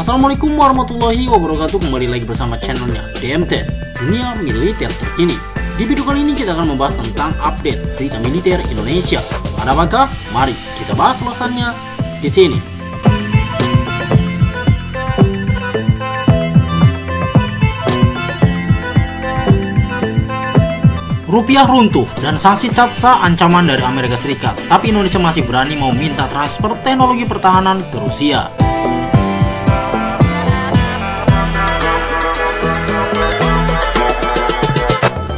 Assalamualaikum warahmatullahi wabarakatuh. Kembali lagi bersama channelnya DMT, Dunia Militer Terkini. Di video kali ini kita akan membahas tentang update berita militer Indonesia. Ada apakah? Mari kita bahas ulasannya di sini. Rupiah runtuh dan sanksi CATSA ancaman dari Amerika Serikat, tapi Indonesia masih berani mau minta transfer teknologi pertahanan ke Rusia.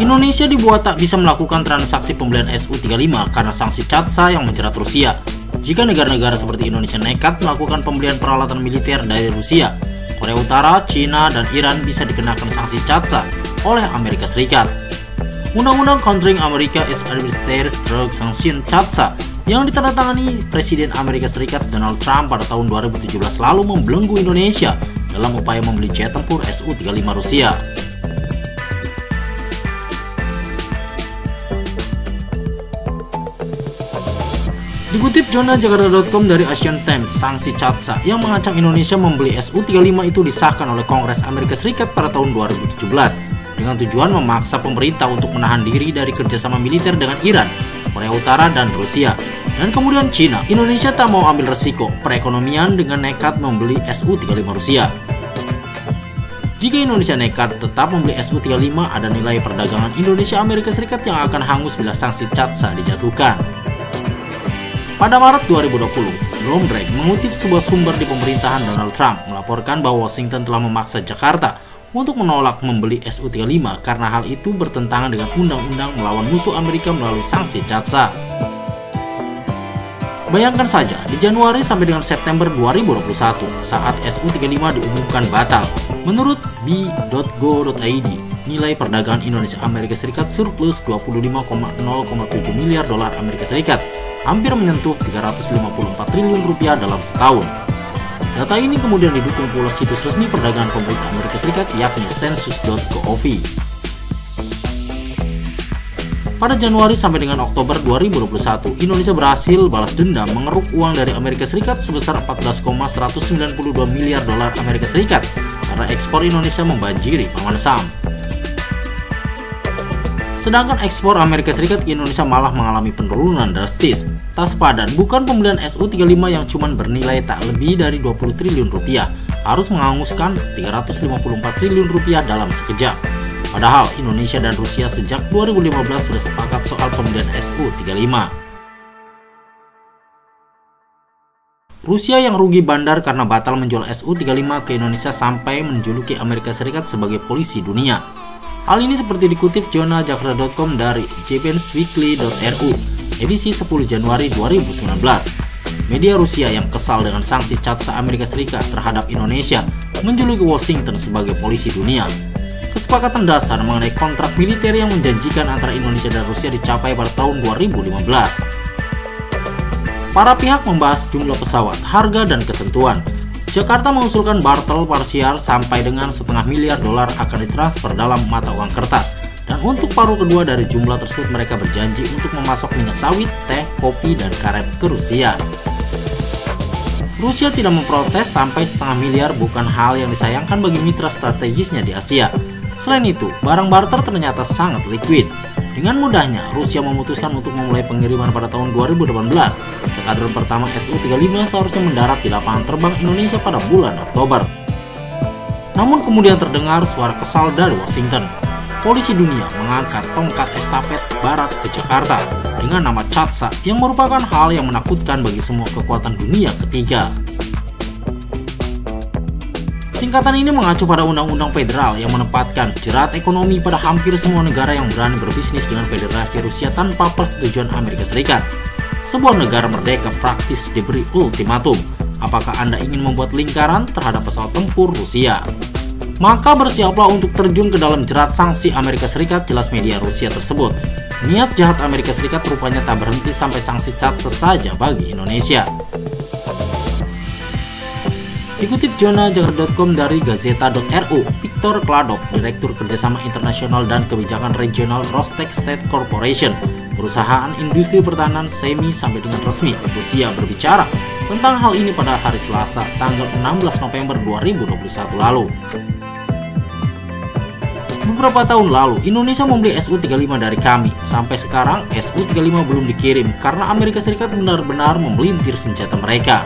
Indonesia dibuat tak bisa melakukan transaksi pembelian Su-35 karena sanksi CATSA yang menjerat Rusia. Jika negara-negara seperti Indonesia nekat melakukan pembelian peralatan militer dari Rusia, Korea Utara, China, dan Iran bisa dikenakan sanksi CATSA oleh Amerika Serikat. Undang-Undang Countering America is Administered Drug Sanction CATSA yang ditandatangani Presiden Amerika Serikat Donald Trump pada tahun 2017 lalu membelenggu Indonesia dalam upaya membeli jet tempur Su-35 Rusia. Dikutip jurnal Jakarta.com dari Asian Times, sanksi CATSA yang mengancam Indonesia membeli Su-35 itu disahkan oleh Kongres Amerika Serikat pada tahun 2017 dengan tujuan memaksa pemerintah untuk menahan diri dari kerjasama militer dengan Iran, Korea Utara, dan Rusia. Dan kemudian China. Indonesia tak mau ambil resiko perekonomian dengan nekat membeli Su-35 Rusia. Jika Indonesia nekat tetap membeli Su-35, ada nilai perdagangan Indonesia-Amerika Serikat yang akan hangus bila sanksi CATSA dijatuhkan. Pada Maret 2020, Bloomberg mengutip sebuah sumber di pemerintahan Donald Trump melaporkan bahwa Washington telah memaksa Jakarta untuk menolak membeli Su-35 karena hal itu bertentangan dengan undang-undang melawan musuh Amerika melalui sanksi CATSA. Bayangkan saja, di Januari sampai dengan September 2021 saat Su-35 diumumkan batal, menurut b.go.id, nilai perdagangan Indonesia-Amerika Serikat surplus 25,0,7 miliar dolar Amerika Serikat, hampir menyentuh 354 triliun rupiah dalam setahun. Data ini kemudian didukung pula situs resmi perdagangan pemerintah Amerika Serikat, yakni census.gov. Pada Januari sampai dengan Oktober 2021, Indonesia berhasil balas dendam mengeruk uang dari Amerika Serikat sebesar 14,192 miliar dolar Amerika Serikat karena ekspor Indonesia membanjiri paman Sam. Sedangkan ekspor Amerika Serikat ke Indonesia malah mengalami penurunan drastis. Tak sepadan, bukan pembelian Su-35 yang cuma bernilai tak lebih dari 20 triliun rupiah, harus menghanguskan 354 triliun rupiah dalam sekejap. Padahal Indonesia dan Rusia sejak 2015 sudah sepakat soal pembelian Su-35. Rusia yang rugi bandar karena batal menjual Su-35 ke Indonesia sampai menjuluki Amerika Serikat sebagai polisi dunia. Hal ini seperti dikutip jurnal Jakarta.com dari jbensweekly.ru edisi 10 Januari 2019. Media Rusia yang kesal dengan sanksi CATSA Amerika Serikat terhadap Indonesia menjuluki Washington sebagai polisi dunia. Kesepakatan dasar mengenai kontrak militer yang menjanjikan antara Indonesia dan Rusia dicapai pada tahun 2015. Para pihak membahas jumlah pesawat, harga, dan ketentuan. Jakarta mengusulkan barter parsial sampai dengan $0,5 miliar akan ditransfer dalam mata uang kertas. Dan untuk paruh kedua dari jumlah tersebut mereka berjanji untuk memasok minyak sawit, teh, kopi, dan karet ke Rusia. Rusia tidak memprotes sampai $0,5 miliar bukan hal yang disayangkan bagi mitra strategisnya di Asia. Selain itu, barang barter ternyata sangat liquid. Dengan mudahnya, Rusia memutuskan untuk memulai pengiriman pada tahun 2018. Skadron pertama Su-35 seharusnya mendarat di lapangan terbang Indonesia pada bulan Oktober. Namun kemudian terdengar suara kesal dari Washington. Polisi dunia mengangkat tongkat estafet barat ke Jakarta dengan nama CATSA yang merupakan hal yang menakutkan bagi semua kekuatan dunia ketiga. Singkatan ini mengacu pada undang-undang federal yang menempatkan jerat ekonomi pada hampir semua negara yang berani berbisnis dengan Federasi Rusia tanpa persetujuan Amerika Serikat. Sebuah negara merdeka praktis diberi ultimatum, apakah Anda ingin membuat lingkaran terhadap pesawat tempur Rusia? Maka bersiaplah untuk terjun ke dalam jerat sanksi Amerika Serikat, jelas media Rusia tersebut. Niat jahat Amerika Serikat rupanya tak berhenti sampai sanksi CATSA saja bagi Indonesia. Dikutip jurnal Jakarta.com dari Gazeta.ru, Victor Kladov, Direktur Kerjasama Internasional dan Kebijakan Regional Rostec State Corporation, perusahaan industri pertahanan semi sampai dengan resmi Rusia berbicara tentang hal ini pada hari Selasa, tanggal 16 November 2021 lalu. Beberapa tahun lalu, Indonesia membeli Su-35 dari kami. Sampai sekarang, Su-35 belum dikirim karena Amerika Serikat benar-benar memelintir senjata mereka.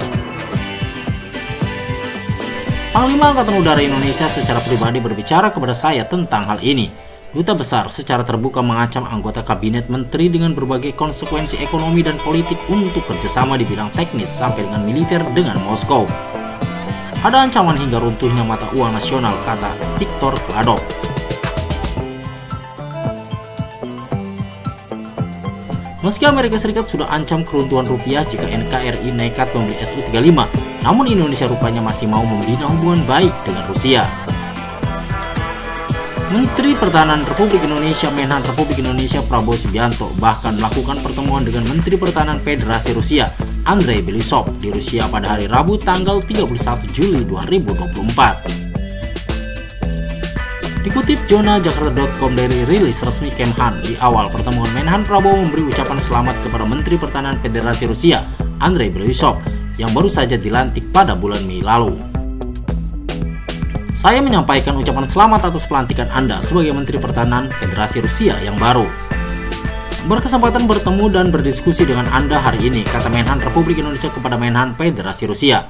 Panglima Angkatan Udara Indonesia secara pribadi berbicara kepada saya tentang hal ini. Duta Besar secara terbuka mengancam anggota kabinet menteri dengan berbagai konsekuensi ekonomi dan politik untuk kerjasama di bidang teknis sampai dengan militer dengan Moskow. Ada ancaman hingga runtuhnya mata uang nasional, kata Victor Kladov. Meski Amerika Serikat sudah ancam keruntuhan rupiah jika NKRI nekat membeli Su-35, namun Indonesia rupanya masih mau membina hubungan baik dengan Rusia. Menteri Pertahanan Republik Indonesia Menhan Republik Indonesia Prabowo Subianto bahkan melakukan pertemuan dengan Menteri Pertahanan Federasi Rusia Andrei Belousov di Rusia pada hari Rabu tanggal 31 Juli 2024. Dikutip jonajakarta.com dari rilis resmi Kemhan, di awal pertemuan Menhan Prabowo memberi ucapan selamat kepada Menteri Pertahanan Federasi Rusia Andrei Belousov yang baru saja dilantik pada bulan Mei lalu. Saya menyampaikan ucapan selamat atas pelantikan Anda sebagai Menteri Pertahanan Federasi Rusia yang baru. Berkesempatan bertemu dan berdiskusi dengan Anda hari ini, kata Menhan Republik Indonesia kepada Menhan Federasi Rusia.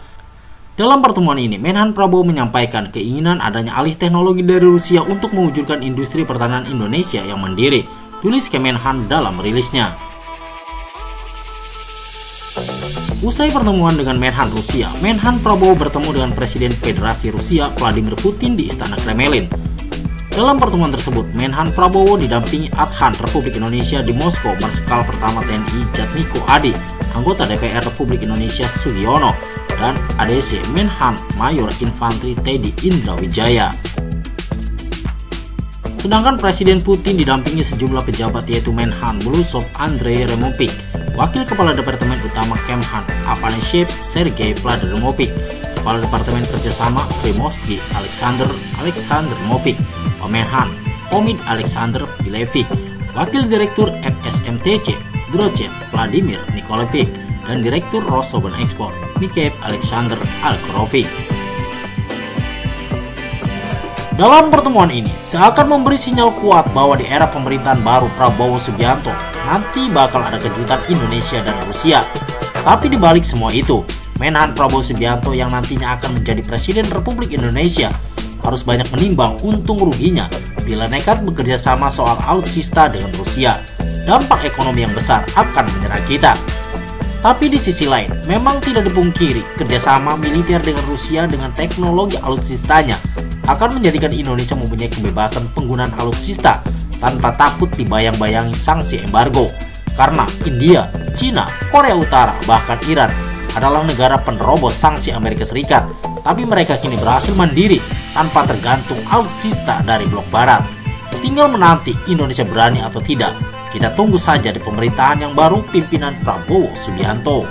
Dalam pertemuan ini, Menhan Prabowo menyampaikan keinginan adanya alih teknologi dari Rusia untuk mewujudkan industri pertahanan Indonesia yang mandiri, tulis Kemenhan dalam rilisnya. Usai pertemuan dengan Menhan Rusia, Menhan Prabowo bertemu dengan Presiden Federasi Rusia Vladimir Putin di Istana Kremlin. Dalam pertemuan tersebut, Menhan Prabowo didampingi Adhan Republik Indonesia di Moskow Marskal Pertama TNI Jatmiko Adi, anggota DPR Republik Indonesia Sugiono, dan ADC Menhan Mayor Infantri Teddy Indrawijaya. Sedangkan Presiden Putin didampingi sejumlah pejabat yaitu Menhan Belousov Andrei Removik, Wakil Kepala Departemen Utama Kemhan Afanasyev Sergei Vladimovich, Kepala Departemen Kerjasama Krimoski Alexander Movik, Menhan Omid Alexander Bilevich, Wakil Direktur FSMTC Drochen Vladimir Nikolaevich, dan Direktur Rosobenexport Mikhail Alexander Alkorovic. Dalam pertemuan ini, seakan memberi sinyal kuat bahwa di era pemerintahan baru Prabowo Subianto nanti bakal ada kejutan Indonesia dan Rusia. Tapi di balik semua itu, Menhan Prabowo Subianto yang nantinya akan menjadi Presiden Republik Indonesia harus banyak menimbang untung ruginya bila nekat bekerja sama soal alutsista dengan Rusia. Dampak ekonomi yang besar akan menyerang kita. Tapi di sisi lain, memang tidak dipungkiri kerjasama militer dengan Rusia dengan teknologi alutsistanya akan menjadikan Indonesia mempunyai kebebasan penggunaan alutsista tanpa takut dibayang-bayangi sanksi embargo. Karena India, Cina, Korea Utara, bahkan Iran adalah negara penerobos sanksi Amerika Serikat, tapi mereka kini berhasil mandiri tanpa tergantung alutsista dari blok barat. Tinggal menanti Indonesia berani atau tidak. Kita tunggu saja di pemerintahan yang baru pimpinan Prabowo Subianto.